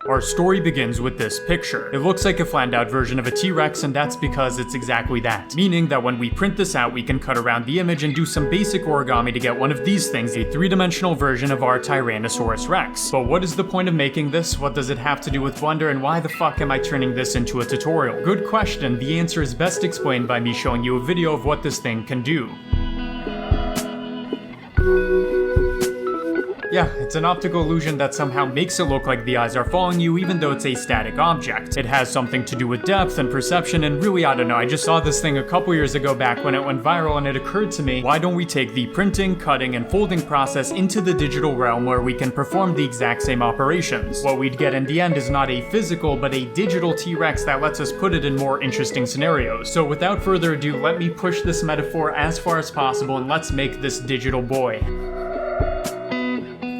Our story begins with this picture. It looks like a flattened out version of a T-Rex, and that's because it's exactly that. Meaning that when we print this out, we can cut around the image and do some basic origami to get one of these things, a three-dimensional version of our Tyrannosaurus Rex. But what is the point of making this? What does it have to do with Blender, and why the fuck am I turning this into a tutorial? Good question. The answer is best explained by me showing you a video of what this thing can do. Yeah, it's an optical illusion that somehow makes it look like the eyes are following you even though it's a static object. It has something to do with depth and perception, and really, I don't know, I just saw this thing a couple years ago back when it went viral, and it occurred to me, why don't we take the printing, cutting, and folding process into the digital realm where we can perform the exact same operations? What we'd get in the end is not a physical, but a digital T-Rex that lets us put it in more interesting scenarios. So without further ado, let me push this metaphor as far as possible, and let's make this digital boy.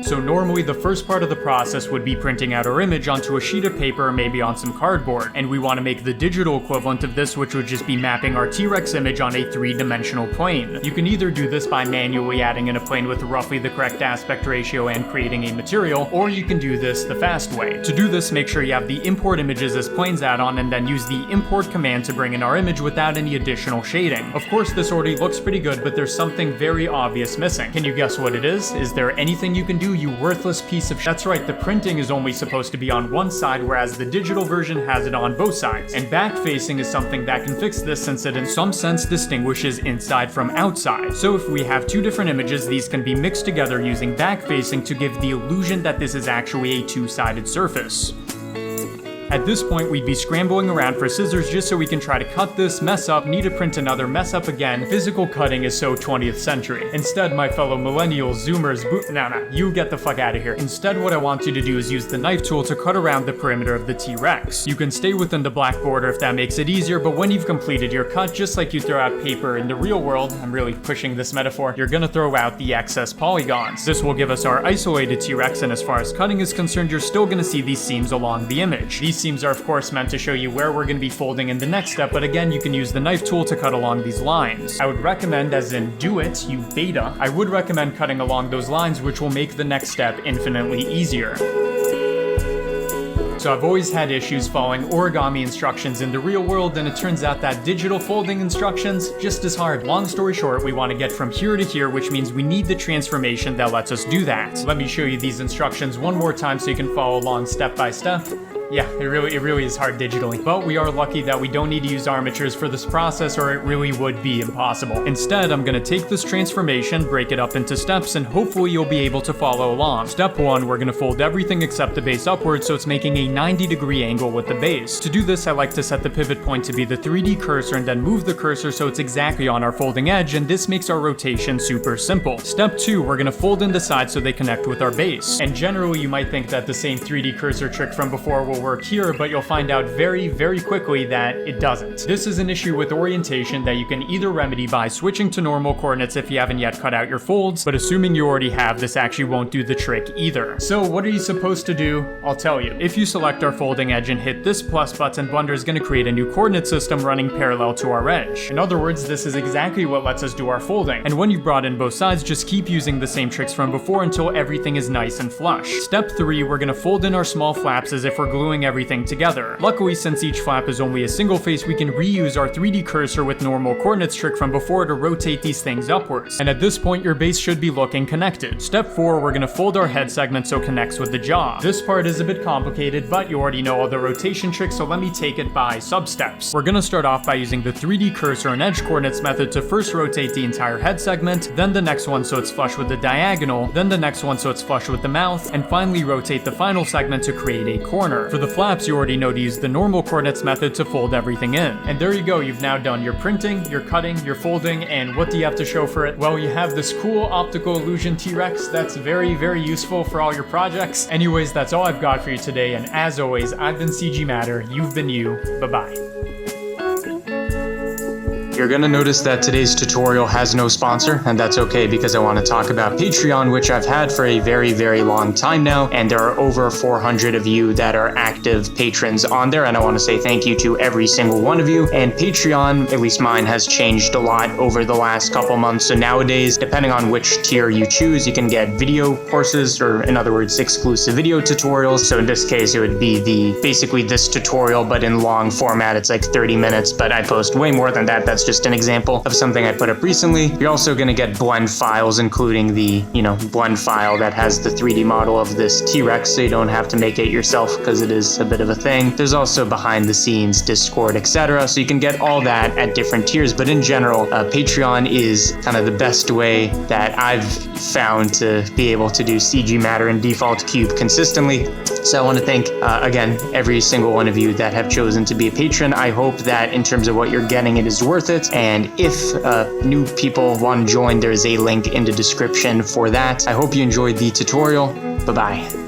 So normally the first part of the process would be printing out our image onto a sheet of paper or maybe on some cardboard, and we want to make the digital equivalent of this, which would just be mapping our T-Rex image on a three-dimensional plane. You can either do this by manually adding in a plane with roughly the correct aspect ratio and creating a material, or you can do this the fast way. To do this, make sure you have the import images as planes add-on, and then use the import command to bring in our image without any additional shading. Of course, this already looks pretty good, but there's something very obvious missing. Can you guess what it is? Is there anything you can do, you worthless piece of shit? That's right, the printing is only supposed to be on one side, whereas the digital version has it on both sides. And back-facing is something that can fix this, since it in some sense distinguishes inside from outside. So if we have two different images, these can be mixed together using back-facing to give the illusion that this is actually a two-sided surface. At this point, we'd be scrambling around for scissors just so we can try to cut this, mess up, need to print another, mess up again. Physical cutting is so 20th century. Instead, my fellow millennials, zoomers, you get the fuck out of here. Instead, what I want you to do is use the knife tool to cut around the perimeter of the T-Rex. You can stay within the black border if that makes it easier, but when you've completed your cut, just like you throw out paper in the real world, I'm really pushing this metaphor, you're gonna throw out the excess polygons. This will give us our isolated T-Rex, and as far as cutting is concerned, you're still gonna see these seams along the image. These seams are of course meant to show you where we're going to be folding in the next step, but again, you can use the knife tool to cut along these lines. I would recommend, as in do it, you beta, I would recommend cutting along those lines, which will make the next step infinitely easier. So I've always had issues following origami instructions in the real world, and it turns out that digital folding instructions, just as hard. Long story short, we want to get from here to here, which means we need the transformation that lets us do that. Let me show you these instructions one more time so you can follow along step by step. Yeah, it really is hard digitally. But we are lucky that we don't need to use armatures for this process, or it really would be impossible. Instead, I'm gonna take this transformation, break it up into steps, and hopefully you'll be able to follow along. Step 1, we're gonna fold everything except the base upwards, so it's making a 90-degree angle with the base. To do this, I like to set the pivot point to be the 3D cursor and then move the cursor so it's exactly on our folding edge, and this makes our rotation super simple. Step 2, we're gonna fold in the sides so they connect with our base. And generally, you might think that the same 3D cursor trick from before will work here, but you'll find out very quickly that it doesn't. This is an issue with orientation that you can either remedy by switching to normal coordinates if you haven't yet cut out your folds, but assuming you already have, this actually won't do the trick either. So what are you supposed to do? I'll tell you. If you select our folding edge and hit this plus button, Blender is going to create a new coordinate system running parallel to our edge. In other words, this is exactly what lets us do our folding. And when you've brought in both sides, just keep using the same tricks from before until everything is nice and flush. Step 3, we're going to fold in our small flaps as if we're gluing everything together. Luckily, since each flap is only a single face, we can reuse our 3D cursor with normal coordinates trick from before to rotate these things upwards. And at this point, your base should be looking connected. Step 4, we're going to fold our head segment so it connects with the jaw. This part is a bit complicated, but you already know all the rotation tricks, so let me take it by sub-steps. We're going to start off by using the 3D cursor and edge coordinates method to first rotate the entire head segment, then the next one so it's flush with the diagonal, then the next one so it's flush with the mouth, and finally rotate the final segment to create a corner. For the flaps, you already know to use the normal coordinates method to fold everything in. And there you go, you've now done your printing, your cutting, your folding, and what do you have to show for it? Well, you have this cool optical illusion T-Rex that's very useful for all your projects. Anyways, that's all I've got for you today, and as always, I've been CG Matter, you've been you, bye-bye. You're gonna notice that today's tutorial has no sponsor, and that's okay because I want to talk about Patreon, which I've had for a very, very long time now, and there are over 400 of you that are active patrons on there, and I want to say thank you to every single one of you. And Patreon, at least mine, has changed a lot over the last couple months, so nowadays, depending on which tier you choose, you can get video courses, or in other words, exclusive video tutorials. So in this case, it would be basically this tutorial, but in long format. It's like 30 minutes, but I post way more than that. That's just an example of something I put up recently. You're also going to get blend files, including the, blend file that has the 3D model of this T-Rex, so you don't have to make it yourself because it is a bit of a thing. There's also behind the scenes, Discord, etc. So you can get all that at different tiers, but in general, Patreon is kind of the best way that I've found to be able to do CG Matter and Default Cube consistently. So I want to thank, again, every single one of you that have chosen to be a patron. I hope that in terms of what you're getting, it is worth it. And if new people want to join, there is a link in the description for that. I hope you enjoyed the tutorial. Bye-bye.